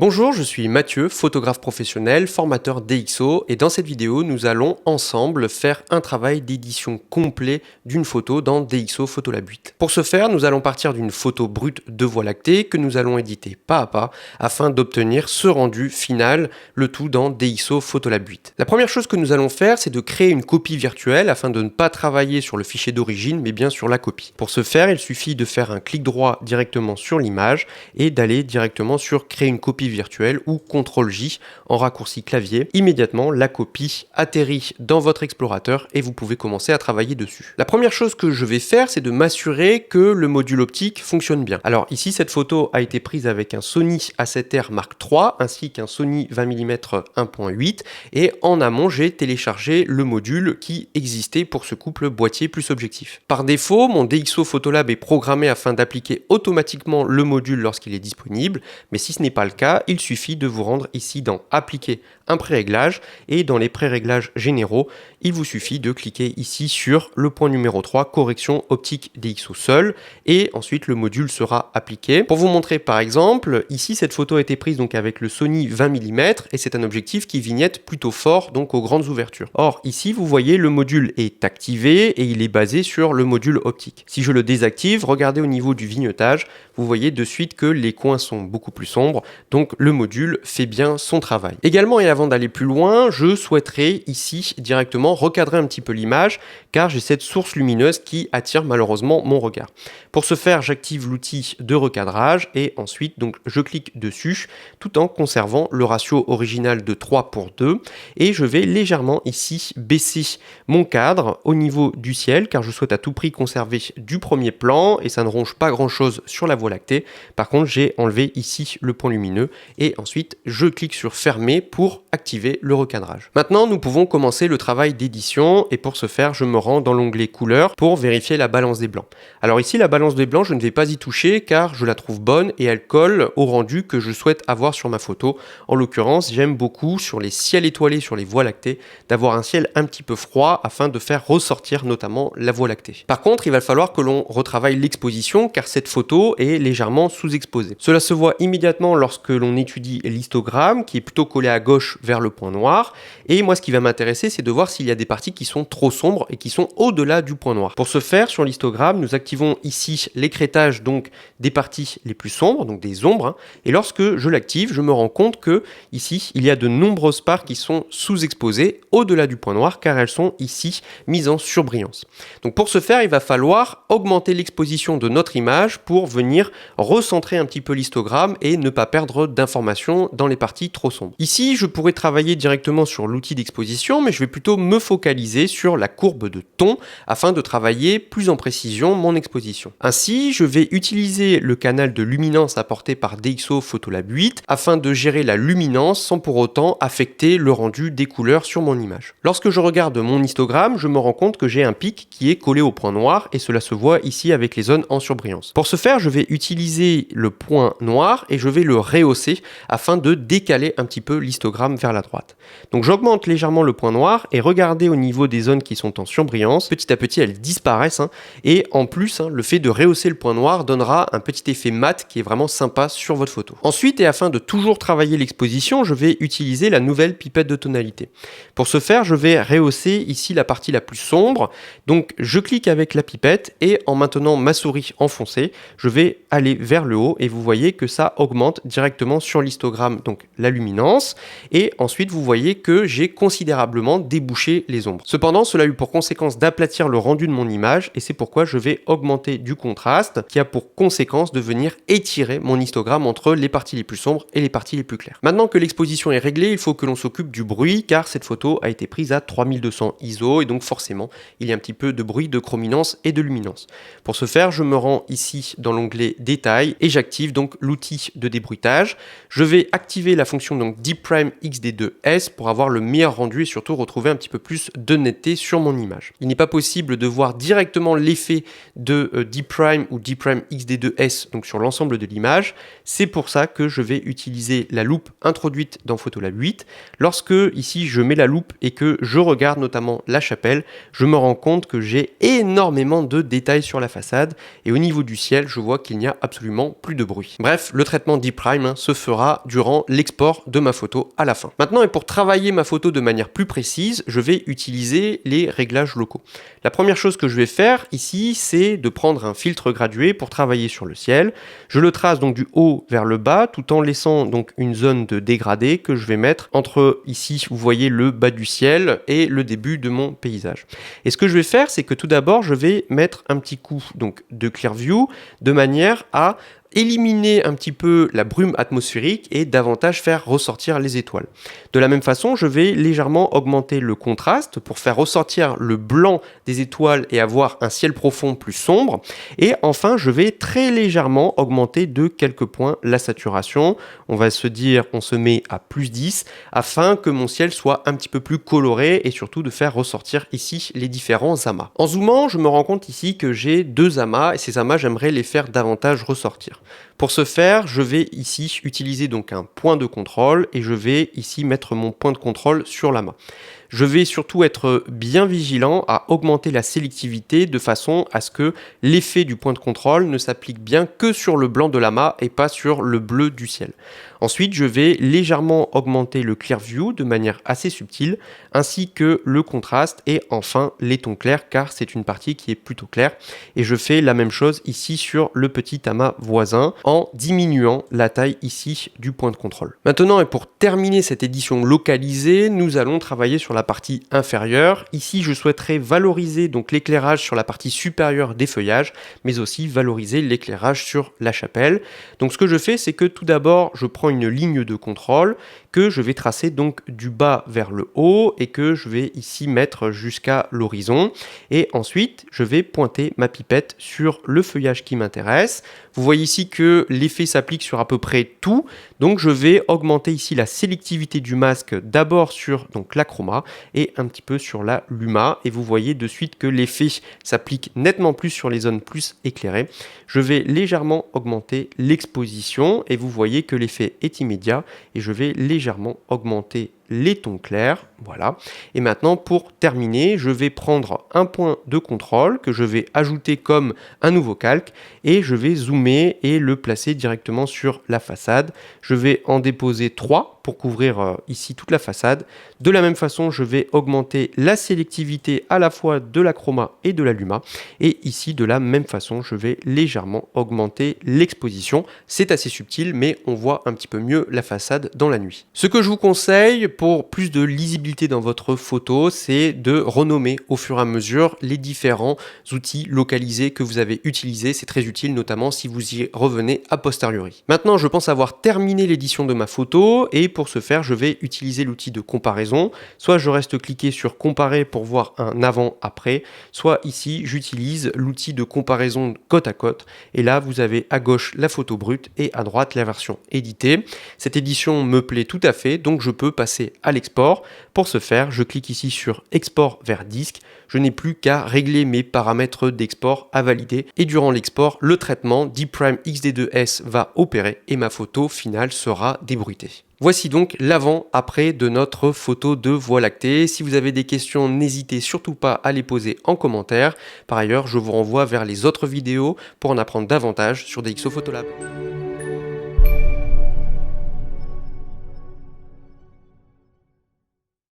Bonjour, je suis Mathieu, photographe professionnel, formateur DxO et dans cette vidéo, nous allons ensemble faire un travail d'édition complet d'une photo dans DxO Photolab 8. Pour ce faire, nous allons partir d'une photo brute de Voie lactée que nous allons éditer pas à pas afin d'obtenir ce rendu final, le tout dans DxO Photolab 8. La première chose que nous allons faire, c'est de créer une copie virtuelle afin de ne pas travailler sur le fichier d'origine, mais bien sur la copie. Pour ce faire, il suffit de faire un clic droit directement sur l'image et d'aller directement sur créer une copie virtuelle ou CTRL-J en raccourci clavier. Immédiatement, la copie atterrit dans votre explorateur et vous pouvez commencer à travailler dessus. La première chose que je vais faire, c'est de m'assurer que le module optique fonctionne bien. Alors ici, cette photo a été prise avec un Sony A7R Mark III ainsi qu'un Sony 20 mm 1.8 et en amont, j'ai téléchargé le module qui existait pour ce couple boîtier plus objectif. Par défaut, mon DxO Photolab est programmé afin d'appliquer automatiquement le module lorsqu'il est disponible, mais si ce n'est pas le cas, il suffit de vous rendre ici dans Appliquer un pré-réglage et dans les pré-réglages généraux, il vous suffit de cliquer ici sur le point numéro 3, correction optique DxO seul et ensuite le module sera appliqué. Pour vous montrer par exemple, ici cette photo a été prise donc avec le Sony 20 mm et c'est un objectif qui vignette plutôt fort donc aux grandes ouvertures. Or ici vous voyez le module est activé et il est basé sur le module optique. Si je le désactive, regardez au niveau du vignettage, vous voyez de suite que les coins sont beaucoup plus sombres, donc le module fait bien son travail. Également et avant d'aller plus loin, je souhaiterais ici directement recadrer un petit peu l'image car j'ai cette source lumineuse qui attire malheureusement mon regard. Pour ce faire, j'active l'outil de recadrage et ensuite donc je clique dessus tout en conservant le ratio original de 3:2 et je vais légèrement ici baisser mon cadre au niveau du ciel car je souhaite à tout prix conserver du premier plan et ça ne ronge pas grand chose sur la Voie lactée. Par contre, j'ai enlevé ici le point lumineux et ensuite je clique sur fermer pour activer le recadrage. Maintenant, nous pouvons commencer le travail d'édition et pour ce faire, je me rends dans l'onglet couleurs pour vérifier la balance des blancs. Alors ici, la balance des blancs, je ne vais pas y toucher car je la trouve bonne et elle colle au rendu que je souhaite avoir sur ma photo. En l'occurrence, j'aime beaucoup sur les ciels étoilés sur les Voies lactées d'avoir un ciel un petit peu froid afin de faire ressortir notamment la Voie lactée. Par contre, il va falloir que l'on retravaille l'exposition car cette photo est légèrement sous-exposée. Cela se voit immédiatement lorsque l'on étudie l'histogramme qui est plutôt collé à gauche vers le point noir et moi ce qui va m'intéresser c'est de voir s'il y a des parties qui sont trop sombres et qui sont au-delà du point noir. Pour ce faire sur l'histogramme nous activons ici l'écrêtage donc des parties les plus sombres, donc des ombres et lorsque je l'active je me rends compte que ici il y a de nombreuses parts qui sont sous-exposées au-delà du point noir car elles sont ici mises en surbrillance. Donc pour ce faire il va falloir augmenter l'exposition de notre image pour venir recentrer un petit peu l'histogramme et ne pas perdre d'informations dans les parties trop sombres. Ici, je pourrais travailler directement sur l'outil d'exposition, mais je vais plutôt me focaliser sur la courbe de ton afin de travailler plus en précision mon exposition. Ainsi, je vais utiliser le canal de luminance apporté par DxO Photolab 8 afin de gérer la luminance sans pour autant affecter le rendu des couleurs sur mon image. Lorsque je regarde mon histogramme, je me rends compte que j'ai un pic qui est collé au point noir et cela se voit ici avec les zones en surbrillance. Pour ce faire, je vais utiliser le point noir et je vais le rehausser afin de décaler un petit peu l'histogramme vers la droite. Donc j'augmente légèrement le point noir et regardez au niveau des zones qui sont en surbrillance, petit à petit elles disparaissent et en plus le fait de rehausser le point noir donnera un petit effet mat qui est vraiment sympa sur votre photo. Ensuite et afin de toujours travailler l'exposition, je vais utiliser la nouvelle pipette de tonalité. Pour ce faire, je vais rehausser ici la partie la plus sombre, donc je clique avec la pipette et en maintenant ma souris enfoncée, je vais aller vers le haut et vous voyez que ça augmente directement sur l'histogramme donc la luminance et ensuite vous voyez que j'ai considérablement débouché les ombres. Cependant cela a eu pour conséquence d'aplatir le rendu de mon image et c'est pourquoi je vais augmenter du contraste qui a pour conséquence de venir étirer mon histogramme entre les parties les plus sombres et les parties les plus claires. Maintenant que l'exposition est réglée, il faut que l'on s'occupe du bruit car cette photo a été prise à 3200 ISO et donc forcément il y a un petit peu de bruit, de chrominance et de luminance. Pour ce faire, je me rends ici dans l'onglet détail et j'active donc l'outil de débruitage. Je vais activer la fonction donc Deep Prime XD2S pour avoir le meilleur rendu et surtout retrouver un petit peu plus de netteté sur mon image. Il n'est pas possible de voir directement l'effet de Deep Prime ou Deep Prime XD2S donc sur l'ensemble de l'image. C'est pour ça que je vais utiliser la loupe introduite dans Photolab 8. Lorsque ici je mets la loupe et que je regarde notamment la chapelle, je me rends compte que j'ai énormément de détails sur la façade et au niveau du ciel, je vois qu'il n'y a absolument plus de bruit. Bref, le traitement Deep Prime, ce se fera durant l'export de ma photo à la fin. Maintenant, et pour travailler ma photo de manière plus précise, je vais utiliser les réglages locaux. La première chose que je vais faire ici, c'est de prendre un filtre gradué pour travailler sur le ciel. Je le trace donc du haut vers le bas, tout en laissant donc une zone de dégradé que je vais mettre entre ici, vous voyez le bas du ciel et le début de mon paysage. Et ce que je vais faire, c'est que tout d'abord, je vais mettre un petit coup donc de Clear View de manière à éliminer un petit peu la brume atmosphérique et davantage faire ressortir les étoiles. De la même façon, je vais légèrement augmenter le contraste pour faire ressortir le blanc des étoiles et avoir un ciel profond plus sombre. Et enfin, je vais très légèrement augmenter de quelques points la saturation. On va se dire, on se met à plus 10 afin que mon ciel soit un petit peu plus coloré et surtout de faire ressortir ici les différents amas. En zoomant, je me rends compte ici que j'ai deux amas et ces amas, j'aimerais les faire davantage ressortir. Pour ce faire, je vais ici utiliser donc un point de contrôle et je vais ici mettre mon point de contrôle sur l'amas. Je vais surtout être bien vigilant à augmenter la sélectivité de façon à ce que l'effet du point de contrôle ne s'applique bien que sur le blanc de l'amas et pas sur le bleu du ciel. Ensuite, je vais légèrement augmenter le Clear View de manière assez subtile, ainsi que le contraste et enfin les tons clairs car c'est une partie qui est plutôt claire. Et je fais la même chose ici sur le petit amas voisin en diminuant la taille ici du point de contrôle. Maintenant, et pour terminer cette édition localisée, nous allons travailler sur la partie inférieure. Ici, je souhaiterais valoriser donc l'éclairage sur la partie supérieure des feuillages, mais aussi valoriser l'éclairage sur la chapelle. Donc ce que je fais, c'est que tout d'abord, je prends une ligne de contrôle que je vais tracer donc du bas vers le haut et que je vais ici mettre jusqu'à l'horizon. Et ensuite, je vais pointer ma pipette sur le feuillage qui m'intéresse. Vous voyez ici que l'effet s'applique sur à peu près tout. Donc je vais augmenter ici la sélectivité du masque d'abord sur donc l'achroma et un petit peu sur la luma. Et vous voyez de suite que l'effet s'applique nettement plus sur les zones plus éclairées. Je vais légèrement augmenter l'exposition et vous voyez que l'effet est immédiat et je vais légèrement augmenter les tons clairs, voilà. Et maintenant, pour terminer, je vais prendre un point de contrôle que je vais ajouter comme un nouveau calque et je vais zoomer et le placer directement sur la façade. Je vais en déposer 3 pour couvrir ici toute la façade. De la même façon, je vais augmenter la sélectivité à la fois de l'achroma et de la luma. Et ici, de la même façon, je vais légèrement augmenter l'exposition. C'est assez subtil, mais on voit un petit peu mieux la façade dans la nuit. Ce que je vous conseille pour plus de lisibilité dans votre photo, c'est de renommer au fur et à mesure les différents outils localisés que vous avez utilisés. C'est très utile, notamment si vous y revenez a posteriori. Maintenant, je pense avoir terminé l'édition de ma photo et pour ce faire, je vais utiliser l'outil de comparaison. Soit je reste cliqué sur comparer pour voir un avant-après, soit ici, j'utilise l'outil de comparaison côte à côte. Et là, vous avez à gauche la photo brute et à droite la version éditée. Cette édition me plaît tout à fait, donc je peux passer à l'export. Pour ce faire, je clique ici sur export vers disque. Je n'ai plus qu'à régler mes paramètres d'export à valider et durant l'export, le traitement d'E-Prime XD2S va opérer et ma photo finale sera débruitée. Voici donc l'avant-après de notre photo de Voie lactée. Si vous avez des questions, n'hésitez surtout pas à les poser en commentaire. Par ailleurs, je vous renvoie vers les autres vidéos pour en apprendre davantage sur DxO Photolab.